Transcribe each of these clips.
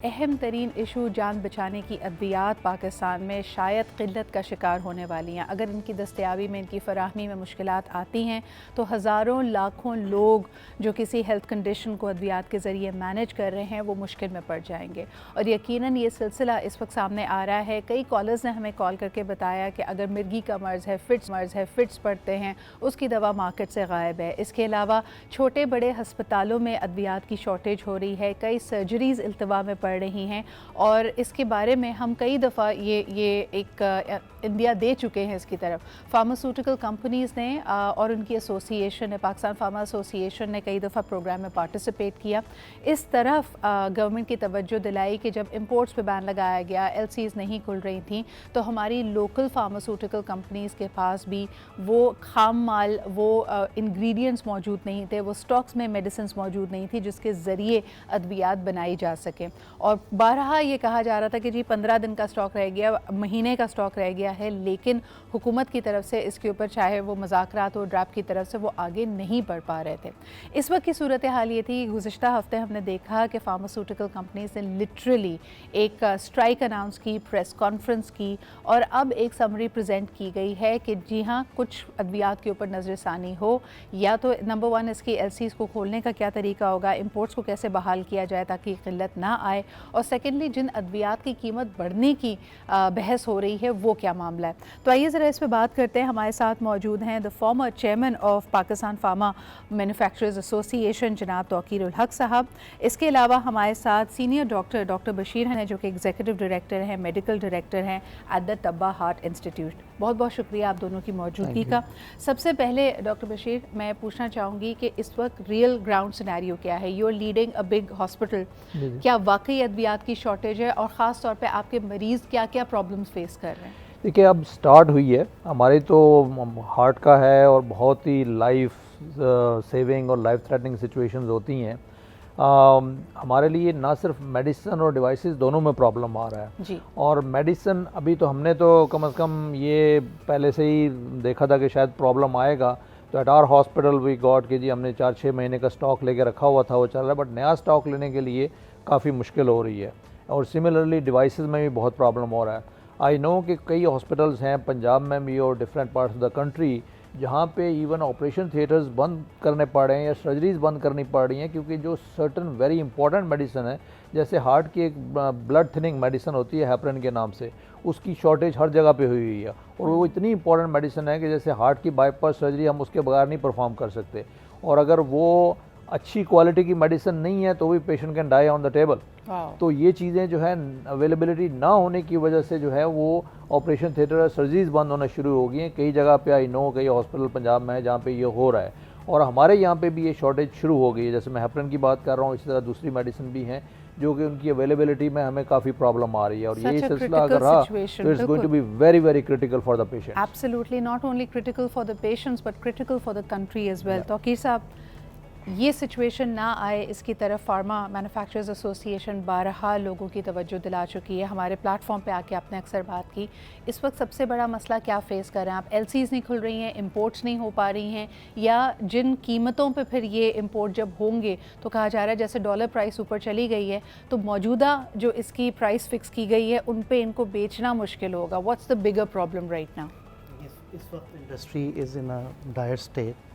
अहम तरीन इशू जान बचाने की अद्वियात पाकिस्तान में शायद क़िल्लत का शिकार होने वाली हैं। अगर इनकी दस्तयाबी में, इनकी फ़राहमी में मुश्किलात आती हैं तो हज़ारों लाखों लोग जो किसी हेल्थ कंडीशन को अद्वियात के ज़रिए मैनेज कर रहे हैं वो मुश्किल में पड़ जाएंगे। और यकीनन ये सिलसिला इस वक्त सामने आ रहा है। कई कॉलर्स ने हमें कॉल करके बताया कि अगर मिर्गी का मर्ज़ है, फिट्स पड़ते हैं, उसकी दवा मार्केट से गायब है। इसके अलावा छोटे बड़े हस्पतालों में अद्वियात की शॉर्टेज हो रही है, कई सर्जरीज़ इल्तवा में पड़ रही हैं और इसके बारे में हम कई दफ़ा ये एक इंडिया दे चुके हैं इसकी तरफ। फार्मास्यूटिकल कंपनीज़ ने और उनकी एसोसिएशन ने, पाकिस्तान फार्मा एसोसिएशन ने कई दफ़ा प्रोग्राम में पार्टिसिपेट किया। इस तरफ गवर्नमेंट की तवज्जो दिलाई कि जब इंपोर्ट्स पे बैन लगाया गया, एलसीज़ नहीं खुल रही थी, तो हमारी लोकल फार्मास्यूटिकल कंपनीज़ के पास भी वो खाम माल, वो इंग्रेडिएंट्स मौजूद नहीं थे, वो स्टॉक्स में मेडिसिन मौजूद नहीं थी जिसके ज़रिए अद्वियात बनाई जा सके। और बारहा ये कहा जा रहा था कि जी 15 दिन का स्टॉक रह गया, महीने का स्टॉक रह गया है, लेकिन हुकूमत की तरफ से इसके ऊपर चाहे वो मुज़ाकरात हो, ड्राफ्ट की तरफ से वो आगे नहीं बढ़ पा रहे थे। इस वक्त की सूरत हाल ये थी, गुज़िश्ता हफ्ते हमने देखा कि फार्मास्यूटिकल कंपनीज ने लिटरली एक स्ट्राइक अनाउंस की, प्रेस कॉन्फ्रेंस की और अब एक समरी प्रेजेंट की गई है कि जी हाँ, कुछ अद्वियात के ऊपर नज़रसानी हो, या तो नंबर 1 इसकी एलसीज़ को खोलने का क्या तरीका होगा, इंपोर्ट्स को कैसे बहाल किया जाए ताकि क़िल्लत ना आए, और सेकेंडली जिन अद्वियात की कीमत बढ़ने की बहस हो रही है वो क्या मामला है। तो आइए ज़रा इस पर बात करते हैं। हमारे साथ मौजूद हैं the former chairman of Pakistan pharma manufacturers association जनाब तौकीर उल हक साहब। इसके अलावा हमारे साथ सीनियर डॉक्टर बशीर हैं जो कि एग्जीक्यूटिव डायरेक्टर हैं, मेडिकल डायरेक्टर हैं एट द तब्बा हार्ट इंस्टीट्यूट। बहुत बहुत शुक्रिया आप दोनों की मौजूदगी का। सबसे पहले डॉक्टर बशीर, मैं पूछना चाहूँगी कि इस वक्त रियल ग्राउंड सिनेरियो क्या है? You are leading a big hospital, क्या वाकई अद्वियात की शॉर्टेज है और ख़ास तौर पे आपके मरीज़ क्या क्या प्रॉब्लम्स फेस कर रहे हैं? देखिए, अब स्टार्ट हुई है हमारी तो हार्ट का है और बहुत ही लाइफ सेविंग और लाइफ थ्रेटनिंग सिचुएशंस होती हैं। हमारे लिए ना सिर्फ मेडिसिन और डिवाइसेस दोनों में प्रॉब्लम आ रहा है जी। और मेडिसिन अभी तो हमने तो कम से कम ये पहले से ही देखा था कि शायद प्रॉब्लम आएगा, तो at our hospital we got कि जी हमने 4-6 महीने का स्टॉक लेके रखा हुआ था, वो चल रहा है, बट नया स्टॉक लेने के लिए काफ़ी मुश्किल हो रही है। और सिमिलरली डिवाइसेस में भी बहुत प्रॉब्लम हो रहा है। आई नो कि कई हॉस्पिटल्स हैं पंजाब में भी और different parts of the country जहाँ पे इवन ऑपरेशन थिएटर्स बंद करने पड़ रहे हैं या सर्जरीज बंद करनी पड़ रही हैं, क्योंकि जो सर्टन वेरी इंपॉर्टेंट मेडिसिन है, जैसे हार्ट की एक ब्लड थिनिंग मेडिसिन होती है हेपरिन के नाम से, उसकी शॉर्टेज हर जगह पे हुई हुई है। और वो इतनी इंपॉर्टेंट मेडिसिन है कि जैसे हार्ट की बाईपास सर्जरी हम उसके बगैर नहीं परफॉर्म कर सकते, और अगर वो अच्छी क्वालिटी की मेडिसिन नहीं है तो भी patient can die on the table. तो ये चीज़ें जो है अवेलेबिलिटी ना होने की वजह से जो है वो ऑपरेशन थिएटर और सर्जरीज बंद होना शुरू हो गई हैं कई जगह पे। आई नो कई हॉस्पिटल पंजाब में है जहाँ पे ये हो रहा है, और हमारे यहाँ पे भी ये शॉर्टेज शुरू हो गई है। जैसे मैं हेपरिन की बात कर रहा हूँ, इसी तरह दूसरी मेडिसिन भी हैं जो कि उनकी अवेलेबिलिटी में हमें काफ़ी प्रॉब्लम आ रही है, और ये सिलसिला अगर रहा तो it's going to be very very critical for the patient. Absolutely, not only critical for the patients but critical for the country as well. Tauqeer साहब, ये सिचुएशन ना आए इसकी तरफ फार्मा मैन्युफैक्चरर्स एसोसिएशन बारहा लोगों की तवज्जो दिला चुकी है। हमारे प्लेटफॉर्म पे आके आपने अक्सर बात की, इस वक्त सबसे बड़ा मसला क्या फेस कर रहे हैं आप? एलसीज़ नहीं खुल रही हैं, इंपोर्ट्स नहीं हो पा रही हैं, या जिन कीमतों पे फिर ये इंपोर्ट जब होंगे तो कहा जा रहा है जैसे डॉलर प्राइस ऊपर चली गई है तो मौजूदा जो इसकी प्राइस फिक्स की गई है उन पे इनको बेचना मुश्किल होगा। What's the bigger problem right now? इस वक्त industry is in a dire state,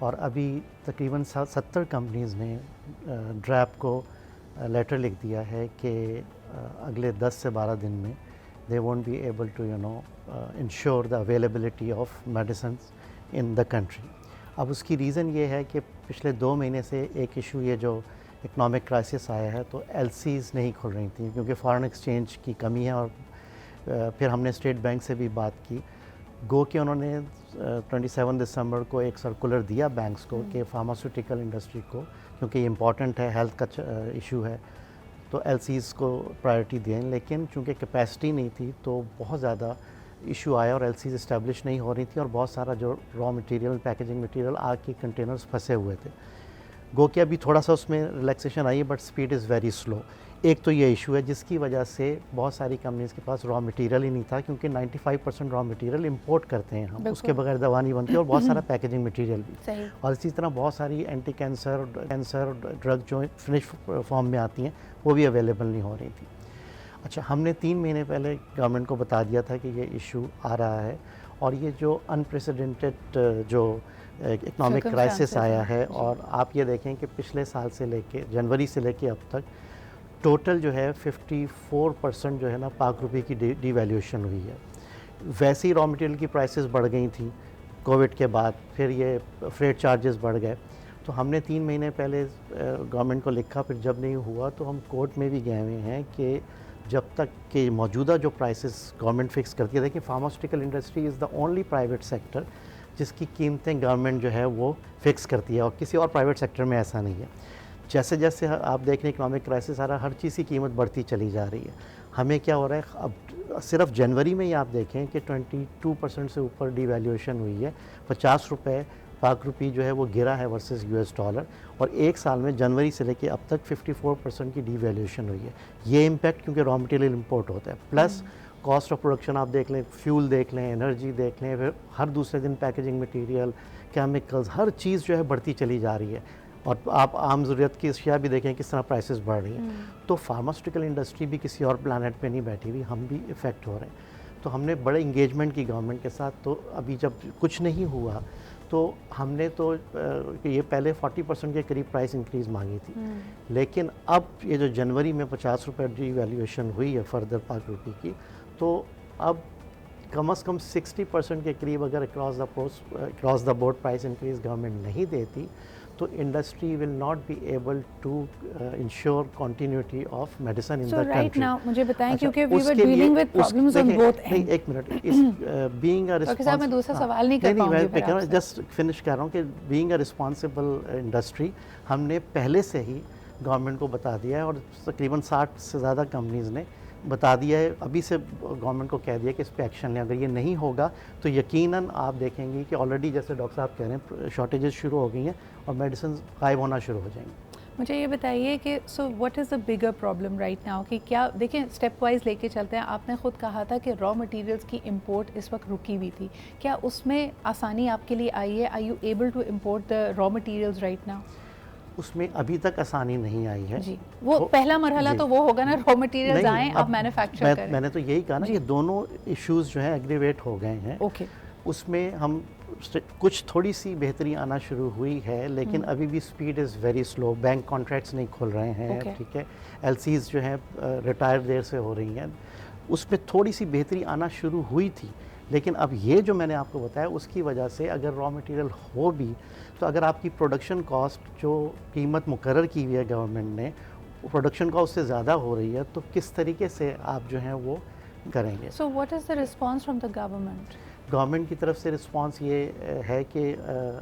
और अभी तकरीबन 70 कंपनीज़ ने ड्रैप को लेटर लिख दिया है कि अगले 10 से 12 दिन में they won't be able to ensure the availability of medicine in the country. अब उसकी रीज़न ये है कि पिछले 2 महीने से एक इशू ये जो इकनॉमिक क्राइसिस आया है, तो एलसीज़ नहीं खुल रही थी क्योंकि फ़ॉरेन एक्सचेंज की कमी है। और फिर हमने स्टेट बैंक से भी बात की, गो कि उन्होंने 27 दिसंबर को एक सर्कुलर दिया बैंक्स को कि फार्मास्यूटिकल इंडस्ट्री को, क्योंकि ये इम्पॉर्टेंट है, हेल्थ का इशू है, तो एलसीज़ को प्रायोरिटी दें। लेकिन चूँकि कैपेसिटी नहीं थी तो बहुत ज़्यादा इशू आया और एलसीज़ इस्टेब्लिश नहीं हो रही थी, और बहुत सारा जो रॉ मटेरियल, पैकेजिंग मटेरियल आग के कंटेनर्स फंसे हुए थे। गो कि अभी थोड़ा सा उसमें रिलैक्सेशन आई है, but speed is very slow. एक तो ये इशू है जिसकी वजह से बहुत सारी कंपनीज के पास रॉ मटेरियल ही नहीं था, क्योंकि 95% रॉ मटेरियल इंपोर्ट करते हैं हम, उसके बगैर दवा नहीं बनती, और बहुत सारा पैकेजिंग मटेरियल भी। और इसी तरह बहुत सारी एंटी कैंसर ड्रग जो फिनिश फॉर्म में आती हैं वो भी अवेलेबल नहीं हो रही थी। अच्छा, हमने 3 महीने पहले गवर्नमेंट को बता दिया था कि ये इशू आ रहा है, और ये जो अनप्रेसिडेंटेड जो इकोनॉमिक क्राइसिस आया है, और आप ये देखें कि पिछले साल से लेके जनवरी से लेके अब तक टोटल जो है 54% जो है ना पाक रुपये की डिवैल्यूएशन हुई है। वैसे ही रॉ मटेरियल की प्राइसेस बढ़ गई थी कोविड के बाद, फिर ये फ्रेट चार्जेस बढ़ गए। तो हमने 3 महीने पहले गवर्नमेंट को लिखा, फिर जब नहीं हुआ तो हम कोर्ट में भी गए हुए हैं कि जब तक कि मौजूदा जो प्राइसेस गवर्नमेंट फिक्स करती है, देखिए pharmaceutical industry is the only private sector जिसकी कीमतें गवर्नमेंट जो है वो फिक्स करती है, और किसी और प्राइवेट सेक्टर में ऐसा नहीं है। जैसे जैसे आप देख रहे हैं इकोनॉमिक क्राइसिस आ रहा है, हर चीज़ की कीमत बढ़ती चली जा रही है। हमें क्या हो रहा है, अब सिर्फ जनवरी में ही आप देखें कि 22% से ऊपर डिवैल्यूएशन हुई है, 50 रुपये पाक रुपी जो है वो गिरा है वर्सेस यूएस डॉलर, और एक साल में जनवरी से लेके अब तक 54% की डिवैल्यूएशन हुई है। ये इम्पैक्ट क्योंकि रॉ मटेरियल इंपोर्ट होता है, प्लस कॉस्ट ऑफ प्रोडक्शन आप देख लें, फ्यूल देख लें, एनर्जी देख लें, फिर हर दूसरे दिन पैकेजिंग मटेरियल, केमिकल्स, हर चीज़ जो है बढ़ती चली जा रही है। और आप आम ज़रूरत की अशिया भी देखें किस तरह प्राइसेस बढ़ रही हैं। तो फार्मास्यूटिकल इंडस्ट्री भी किसी और प्लानट पे नहीं बैठी हुई, हम भी इफ़ेक्ट हो रहे हैं। तो हमने बड़े इंगेजमेंट की गवर्नमेंट के साथ। तो अभी जब कुछ नहीं हुआ तो हमने तो ये पहले 40% के करीब प्राइस इंक्रीज़ मांगी थी, लेकिन अब ये जो जनवरी में 50 रुपये डिवैल्यूएशन हुई है फर्दर पाक रुपये की, तो अब कम से कम 60% के करीब अगर across the board price increase government नहीं देती तो industry will not be able to ensure continuity of medicine in the country. Right now मुझे बताएं, क्योंकि we were dealing with problems on both end. एक मिनट, इस बीइंग अ रिस्पांसिबल, मैं दूसरा सवाल नहीं कर पाऊंगी, मैं जस्ट फिनिश कर रहा हूँ कि बीइंग अ रिस्पांसिबल इंडस्ट्री हमने पहले से ही गवर्नमेंट को बता दिया है, और तकरीबन 60 से ज़्यादा कंपनीज़ ने बता दिया है, अभी से गवर्नमेंट को कह दिया कि इस पे एक्शन लें। अगर ये नहीं होगा तो यकीनन आप देखेंगे कि ऑलरेडी जैसे डॉक्टर साहब कह रहे हैं शॉर्टेजेस शुरू हो गई हैं और मेडिसिन गायब होना शुरू हो जाएंगी। मुझे ये बताइए कि so what is the bigger problem right now, कि क्या देखें स्टेप वाइज लेके चलते हैं। आपने खुद कहा था कि रॉ मटेरियल्स की इंपोर्ट इस वक्त रुकी हुई थी, क्या उसमें आसानी आपके लिए आई है? Are you able to import the raw materials right now? उसमें अभी तक आसानी नहीं आई है जी, वो पहला मरहला तो वो होगा ना, रॉ मटेरियल्स आएँ, आप मैन्युफैक्चर करें। मैंने तो यही कहा ना कि दोनों इश्यूज जो हैं एग्रीवेट हो गए हैं। ओके, उसमें हम कुछ थोड़ी सी बेहतरी आना शुरू हुई है, लेकिन अभी भी speed is very slow. Bank contracts नहीं खुल रहे हैं, ठीक है, एलसीज जो हैं रिटायर देर से हो रही हैं, उसमें थोड़ी सी बेहतरी आना शुरू हुई थी। लेकिन अब ये जो मैंने आपको बताया उसकी वजह से अगर रॉ मटेरियल हो भी, तो अगर आपकी प्रोडक्शन कॉस्ट जो कीमत मुकर्रर की हुई है गवर्नमेंट ने, प्रोडक्शन कॉस्ट से ज़्यादा हो रही है, तो किस तरीके से आप जो हैं वो करेंगे? So what is the response from the government? Government की तरफ से रिस्पांस ये है कि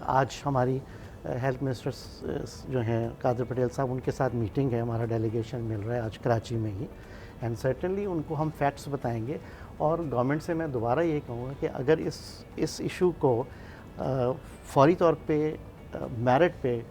आज हमारी हेल्थ मिनिस्टर जो हैं कादर पटेल साहब, उनके साथ मीटिंग है, हमारा डेलीगेशन मिल रहा है आज कराची में ही, एंड सर्टेनली उनको हम फैक्ट्स बताएंगे। और गवर्नमेंट से मैं दोबारा ये कहूँगा कि अगर इस इशू को फौरी तौर पे मेरिट पे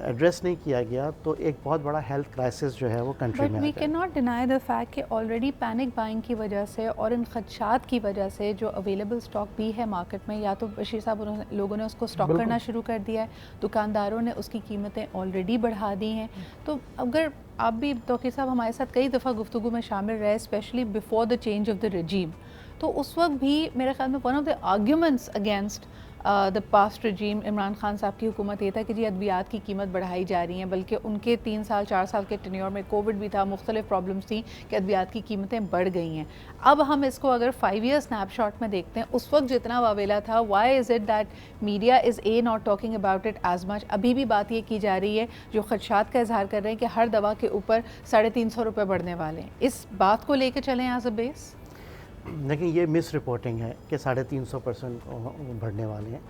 एड्रेस नहीं किया गया तो एक बहुत बड़ा हेल्थ क्राइसिस जो है वो कंट्री में but we can not deny the fact कि ऑलरेडी पैनिक बाइंग की वजह से और इन खदशात की वजह से जो अवेलेबल स्टॉक भी है मार्केट में, या तो बशीर साहब लोगों ने उसको स्टॉक करना शुरू कर दिया है, दुकानदारों ने उसकी कीमतें ऑलरेडी बढ़ा दी हैं। तो अगर आप भी तौकीर साहब हमारे साथ कई दफ़ा गुफ्तगू में शामिल रहे, specially before the change of the regime, तो उस वक्त भी मेरे ख्याल में one of the arguments against the past regime Imran Khan sahab की हुकूमत ये था कि जी अद्वियात की कीमत बढ़ाई जा रही हैं, बल्कि उनके 3 साल 4 साल के टेन्योर में कोविड भी था, मुख्तलिफ प्रॉब्लम्स थी कि अद्वियात की कीमतें बढ़ गई हैं। अब हम इसको अगर 5 ईयर स्नैपशॉट में देखते हैं, उस वक्त जितना वावेला था, why is it that media is not talking about it as much? अभी भी बात ये की जा रही है, जो खदशात का इजहार कर रहे हैं कि हर दवा के ऊपर 350 रुपये बढ़ने वाले हैं। इस बात को लेकर चलें एज अ बेस? लेकिन ये मिस रिपोर्टिंग है कि 350% बढ़ने वाले हैं।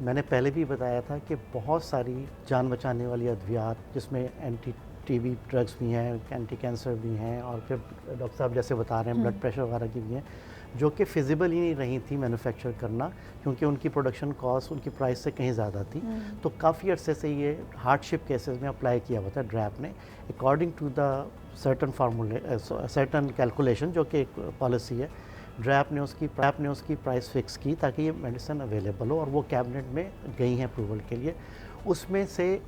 मैंने पहले भी बताया था कि बहुत सारी जान बचाने वाली अद्वियात, जिसमें एंटी टीबी ड्रग्स भी हैं, एंटी कैंसर भी हैं, और फिर डॉक्टर साहब जैसे बता रहे हैं ब्लड प्रेशर वगैरह की भी हैं, जो कि फिजिबल ही नहीं रही थी मैन्युफैक्चर करना, क्योंकि उनकी प्रोडक्शन कॉस्ट उनकी प्राइस से कहीं ज़्यादा थी। तो काफ़ी अर्से से ये हार्डशिप केसेस में अप्लाई किया हुआ था ड्रैप ने। अकॉर्डिंग टू द सर्टन फार्मूले सर्टन कैलकुलेशन जो कि एक पॉलिसी है, ड्रैप ने उसकी प्राइस फिक्स की ताकि ये मेडिसिन अवेलेबल हो, और वो कैबिनेट में गई हैं अप्रूवल के लिए। उसमें से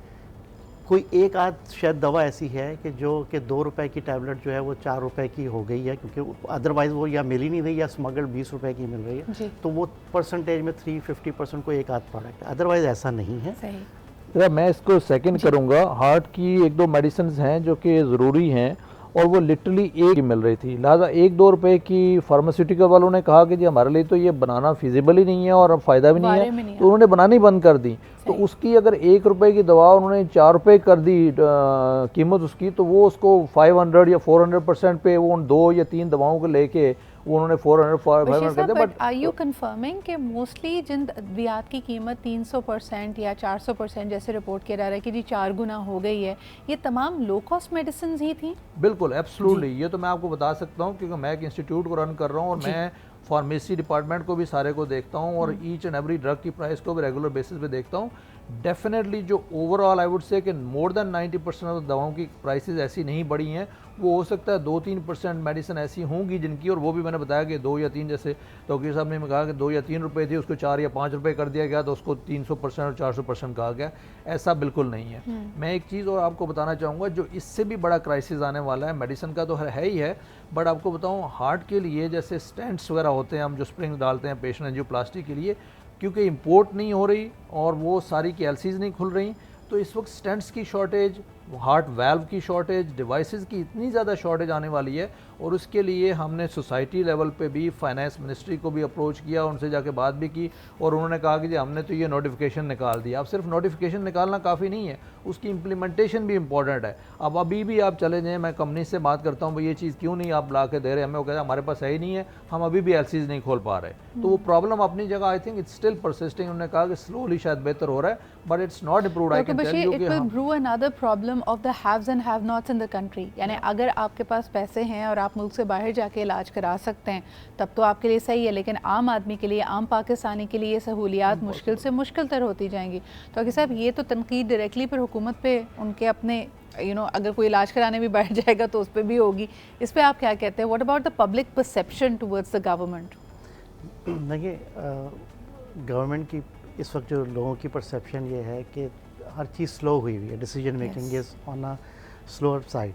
कोई एक आध शायद दवा ऐसी है कि जो कि 2 रुपए की टैबलेट जो है वो 4 रुपए की हो गई है, क्योंकि अदरवाइज़ वो या मिल ही नहीं रही या स्मगल्ड 20 रुपए की मिल रही है, तो वो परसेंटेज में 350% को एक आध प्रोडक्ट है, अदरवाइज़ ऐसा नहीं है। सही। मैं इसको सेकंड करूंगा। हार्ट की एक दो मेडिसिन हैं जो कि ज़रूरी हैं और वो लिटरली एक ही मिल रही थी, लिहाजा 1-2 रुपए की फार्मास्यूटिकल वालों ने कहा कि जी हमारे लिए तो ये बनाना फिजिबल ही नहीं है और अब फ़ायदा भी नहीं है, तो उन्होंने बनानी बंद कर दी। तो उसकी अगर 1 रुपए की दवा उन्होंने 4 रुपए कर दी कीमत उसकी, तो वो उसको 500 या 400% पे वो उन 2 या 3 दवाओं को लेके वो उन्होंने 400-500 कर दिया। बट आर यू कंफर्मिंग कि मोस्टली जिन अद्वियात की कीमत 300% या 400% जैसे रिपोर्ट किया जा रहा है कि जी 4 गुना हो गई है, ये तमाम लो कॉस्ट मेडिसिन ही थी? बिल्कुल, एब्सोल्युटली। ये तो मैं आपको बता सकता हूँ क्योंकि मैं एक इंस्टीट्यूट को रन कर रहा हूँ और मैं फार्मेसी डिपार्टमेंट को भी सारे को देखता हूँ और ईच एंड एवरी ड्रग की प्राइस को भी रेगुलर बेसिस पे देखता हूँ। डेफिनेटली जो ओवरऑल आई वुड से कि मोर देन 90% ऑफ दवाओं की प्राइसेस ऐसी नहीं बढ़ी हैं। वो हो सकता है 2-3% मेडिसिन ऐसी होंगी जिनकी, और वो भी मैंने बताया कि 2 या 3, जैसे डॉक्टर साहब ने कहा कि 2 या 3 रुपए थी उसको 4 या 5 रुपए कर दिया गया, तो उसको 300% और 400% कहा गया। ऐसा बिल्कुल नहीं है। मैं एक चीज़ और आपको बताना चाहूँगा, जो इससे भी बड़ा क्राइसिस आने वाला है, मेडिसिन का तो है ही है, बट आपको बताऊँ हार्ट के लिए जैसे स्टेंट्स वगैरह होते हैं, हम जो स्प्रिंग डालते हैं पेशेंट एंजियोप्लास्टी के लिए, क्योंकि इंपोर्ट नहीं हो रही और वो सारी की एलसीज नहीं खुल रही, तो इस वक्त स्टेंट्स की शॉर्टेज, हार्ट वाल्व की शॉर्टेज, डिवाइसेस की इतनी ज़्यादा शॉर्टेज आने वाली है। और उसके लिए हमने सोसाइटी लेवल पे भी फाइनेंस मिनिस्ट्री को भी अप्रोच किया, उनसे जाके बात भी की, और उन्होंने कहा कि जी हमने तो ये नोटिफिकेशन निकाल दिया। अब सिर्फ नोटिफिकेशन निकालना काफ़ी नहीं है, उसकी इम्प्लीमेंटेशन भी इंपॉर्टेंट है। अब अभी भी आप चले जाएँ, मैं कंपनी से बात करता हूँ, भाई ये चीज़ क्यों नहीं आप ला के दे रहे, हमें वो कहते हैं हमारे पास है ही नहीं है, हम अभी भी एलसीज नहीं खोल पा रहे। तो वो प्रॉब्लम अपनी जगह, I think it's still persisting. उन्होंने कहा कि स्लोली शायद बेहतर हो रहा है, but it's not improved. I can tell you कि it will brew another problem of the haves and have nots in the country. यानी अगर आपके पास पैसे हैं और आप मुल्क से बाहर जाके इलाज करा सकते हैं तब तो आपके लिए सही है, लेकिन आम आदमी के लिए, आम पाकिस्तानी के लिए ये सहूलियात मुश्किल से मुश्किल तर होती जाएंगी। तो अगर साहब ये तो तनकीद डायरेक्टली पर हुकूमत पे, उनके अपने अगर कोई इलाज कराने भी बैठ जाएगा तो उस पर भी होगी। इस पर आप क्या कहते हैं? What about the public perception towards the government? देखिए, गवर्नमेंट की इस वक्त जो लोगों की परसेप्शन ये है कि हर चीज़ स्लो हुई है, decision making is on a slower side.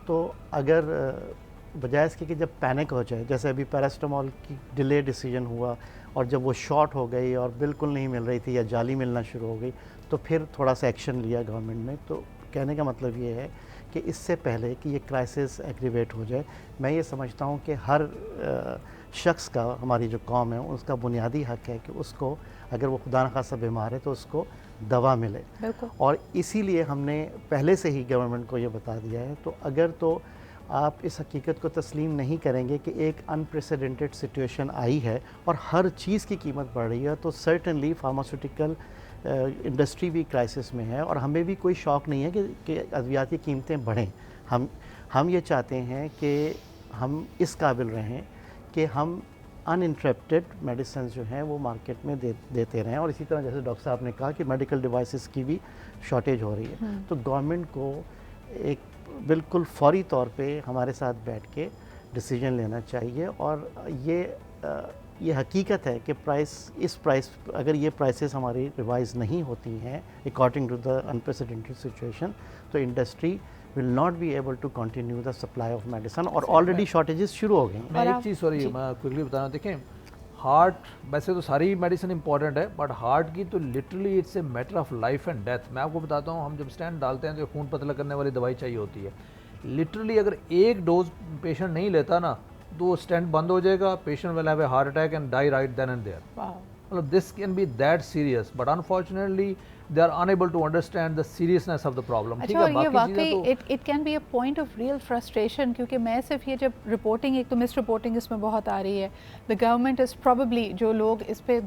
तो अगर बजाय इसके कि जब पैनिक हो जाए, जैसे अभी पैरास्टामोल की डिले डिसीजन हुआ और जब वो शॉर्ट हो गई और बिल्कुल नहीं मिल रही थी या जाली मिलना शुरू हो गई, तो फिर थोड़ा सा एक्शन लिया गवर्नमेंट ने। तो कहने का मतलब ये है कि इससे पहले कि ये क्राइसिस एग्रीवेट हो जाए, मैं ये समझता हूँ कि हर शख्स का, हमारी जो कौम है उसका बुनियादी हक है कि उसको, अगर वो खुदा न खास्ता बीमार है तो उसको दवा मिले। और इसीलिए हमने पहले से ही गवर्नमेंट को ये बता दिया है। तो अगर तो आप इस हकीकत को तस्लीम नहीं करेंगे कि एक अनप्रेसिडेंटेड सिचुएशन आई है और हर चीज़ की कीमत बढ़ रही है, तो सर्टनली फार्मास्यूटिकल इंडस्ट्री भी क्राइसिस में है। और हमें भी कोई शौक़ नहीं है कि अद्वियात की कीमतें बढ़ें। हम ये चाहते हैं कि हम इस काबिल रहें कि हम अनइंटरप्टेड मेडिसिन जो हैं वो मार्केट में देते रहें। और इसी तरह जैसे डॉक्टर साहब ने कहा कि मेडिकल डिवाइसेस की भी शॉर्टेज हो रही है, तो गवर्नमेंट को एक बिल्कुल फौरी तौर पे हमारे साथ बैठ के डिसीजन लेना चाहिए। और ये हकीकत है कि अगर ये प्राइसेस हमारी रिवाइज़ नहीं होती हैं according to the unprecedented situation, तो industry will not be able to continue the supply of medicine, और ऑलरेडी शॉर्टेजेस शुरू हो गई। मैं एक चीज़, सॉरी मैं क्विकली बताना, देखें हार्ट, वैसे तो सारी मेडिसिन इंपॉर्टेंट है, बट हार्ट की तो literally it's a matter of life and death. मैं आपको बताता हूँ, हम जब स्टेंट डालते हैं तो खून पतला करने वाली दवाई चाहिए होती है। लिटरली अगर एक डोज पेशेंट नहीं लेता ना, तो स्टेंट बंद हो जाएगा, patient will have a heart attack and die right then and there. मतलब this can be that serious, but unfortunately they are unable to understand the seriousness of the problem। अच्छा, और ये वाकई it can be a point of real frustration, क्योंकि मैं सिर्फ ये जब रिपोर्टिंग, एक तो मिस रिपोर्टिंग इसमें बहुत आ रही है, the government is probably, जो लोग इस पे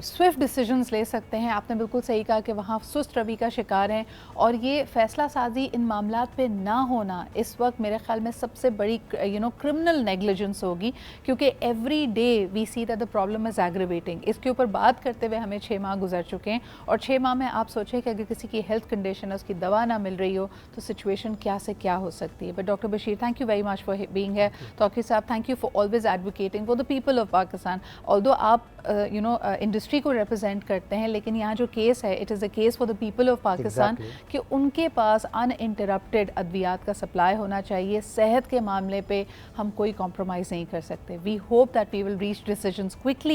स्विफ्ट डिसीजंस ले सकते हैं। आपने बिल्कुल सही कहा कि वहाँ सुस्त रवि का शिकार हैं और ये फ़ैसला साजी इन मामलात पे ना होना इस वक्त मेरे ख्याल में सबसे बड़ी क्रिमिनल नेग्लिजेंस होगी, क्योंकि every day we see that the problem is aggravating. इसके ऊपर बात करते हुए हमें 6 माह गुजर चुके हैं और 6 माह में आप सोचें कि अगर किसी की हेल्थ कंडीशन है, उसकी दवा ना मिल रही हो तो सिचुएशन क्या से क्या हो सकती है। But doctor Bashir, thank you very much for being here. Tauqeer sahab, thank you for always advocating for the people of Pakistan. Although आप इंडस्ट्री को रिप्रेजेंट करते हैं, लेकिन यहाँ जो केस है it is a case for the people of Pakistan कि उनके पास अनइंटरप्टेड अद्वियात का सप्लाई होना चाहिए। सेहत के मामले पे हम कोई कॉम्प्रोमाइज़ नहीं कर सकते। We hope that we will reach decisions quickly